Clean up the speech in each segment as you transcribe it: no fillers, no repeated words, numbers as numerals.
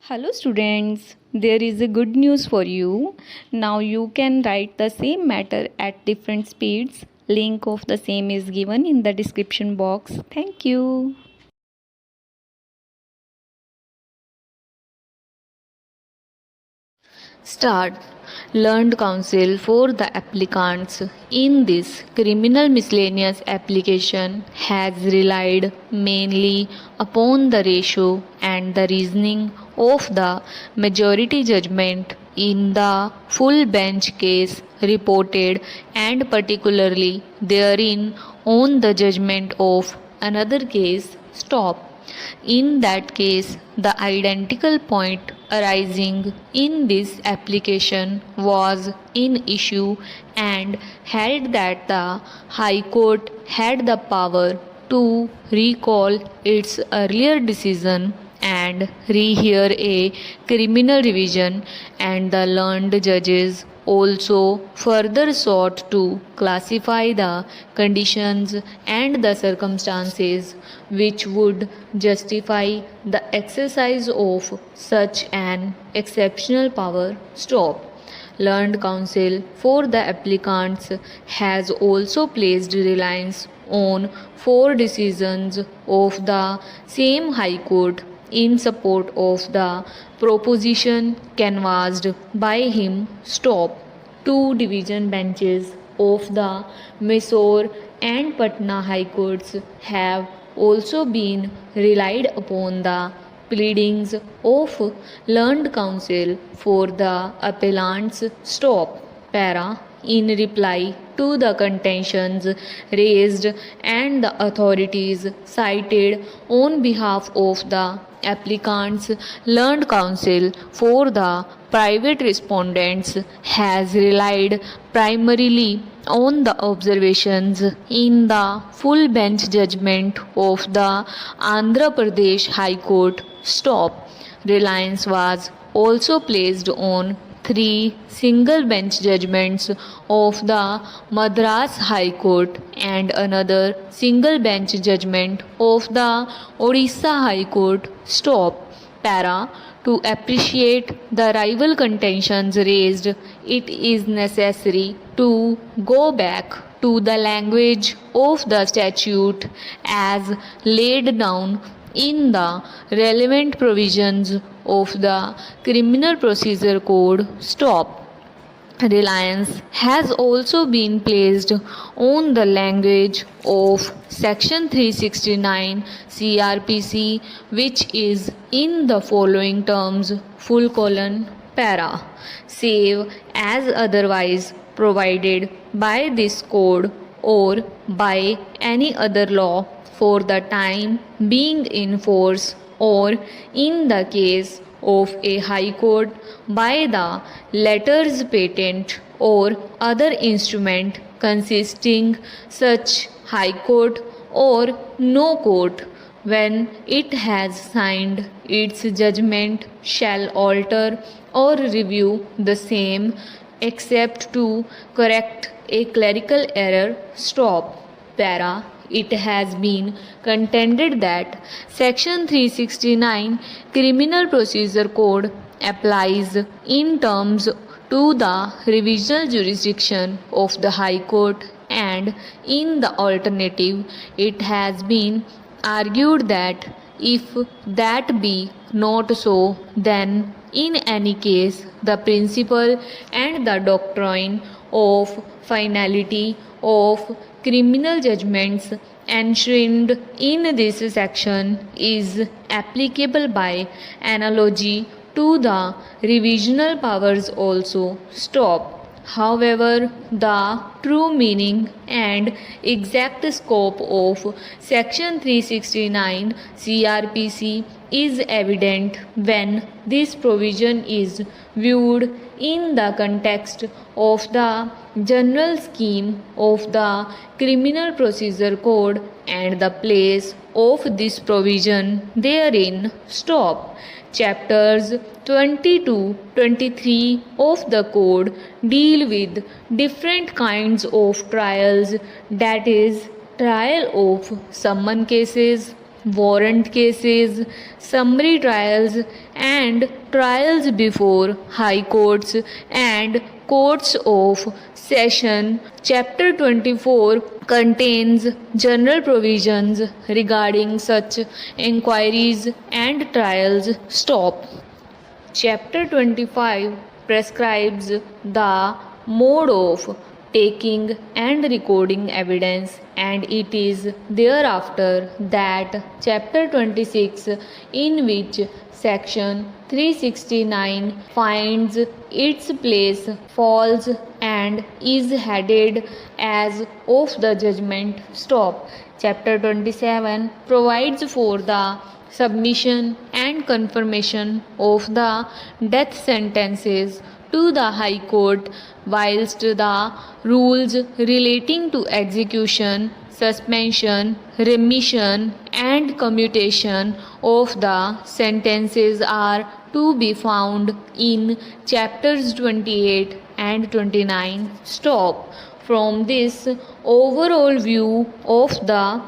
Hello students, there is a good news for you. Now you can write the same matter at different speeds. Link of the same is given in the description box. Thank you. Start. Learned counsel for the applicants in this criminal miscellaneous application has relied mainly upon the ratio and the reasoning of the majority judgment in the full bench case reported, and particularly therein on the judgment of another case. Stop. In that case, the identical point arising in this application was in issue and held that the High Court had the power to recall its earlier decision and rehear a criminal revision, and the learned judges also further sought to classify the conditions and the circumstances which would justify the exercise of such an exceptional power. Stop. Learned counsel for the applicants has also placed reliance on four decisions of the same High Court in support of the proposition canvassed by him. Stop. Two division benches of the Mysore and Patna High Courts have also been relied upon the pleadings of learned counsel for the appellants. Stop. Para. In reply to the contentions raised and the authorities cited on behalf of the applicants, learned counsel for the private respondents has relied primarily on the observations in the full bench judgment of the Andhra Pradesh High Court. Stop. Reliance was also placed on three single bench judgments of the Madras High Court and another single bench judgment of the Odisha High Court. Stop. Para. To appreciate the rival contentions raised, it is necessary to go back to the language of the statute as laid down in the relevant provisions of the Criminal Procedure Code. Stop. Reliance has also been placed on the language of Section 369 CRPC, which is in the following terms: para, save as otherwise provided by this code or by any other law for the time being in force, or in the case of a High Court by the letters patent or other instrument consisting such High Court or no court, when it has signed its judgment, shall alter or review the same except to correct a clerical error. Stop. Para. It has been contended that Section 369 Criminal Procedure Code applies in terms to the revisional jurisdiction of the High Court, and in the alternative, it has been argued that if that be not so, then in any case the principle and the doctrine of finality of criminal judgments enshrined in this section is applicable by analogy to the revisional powers also. Stop. However, the true meaning and exact scope of Section 369 CRPC is evident when this provision is viewed in the context of the general scheme of the Criminal Procedure Code and the place of this provision therein. Stop. Chapters 22-23 of the Code deal with different kinds of trials, that is, trial of summon cases, warrant cases, summary trials, and trials before high courts and courts of session. Chapter 24 contains general provisions regarding such inquiries and trials. Stop. Chapter 25 prescribes the mode of taking and recording evidence, and it is thereafter that Chapter 26, in which Section 369 finds its place, falls, and is headed as of the judgment. Stop. Chapter 27 provides for the submission and confirmation of the death sentences to the High Court, whilst the rules relating to execution, suspension, remission, and commutation of the sentences are to be found in chapters 28 and 29. Stop. From this overall view of the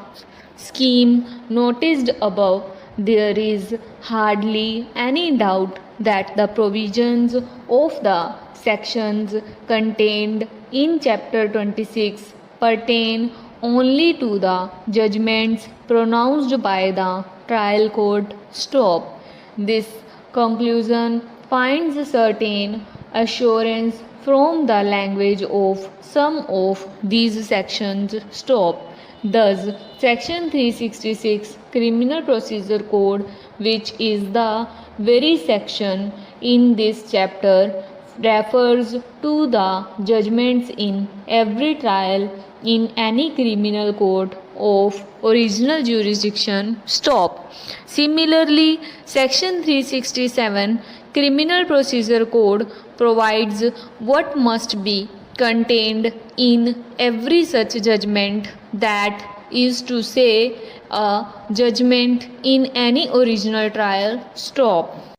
scheme noticed above, there is hardly any doubt that the provisions of the sections contained in Chapter 26 pertain only to the judgments pronounced by the trial court. Stop. This conclusion finds certain assurance from the language of some of these sections. Stop. Thus, Section 366 Criminal Procedure Code, which is the very section in this chapter, refers to the judgments in every trial in any criminal court of original jurisdiction. Stop. Similarly, Section 367 Criminal Procedure Code provides what must be contained in every such judgment, that is to say, a judgment in any original trial. Stop.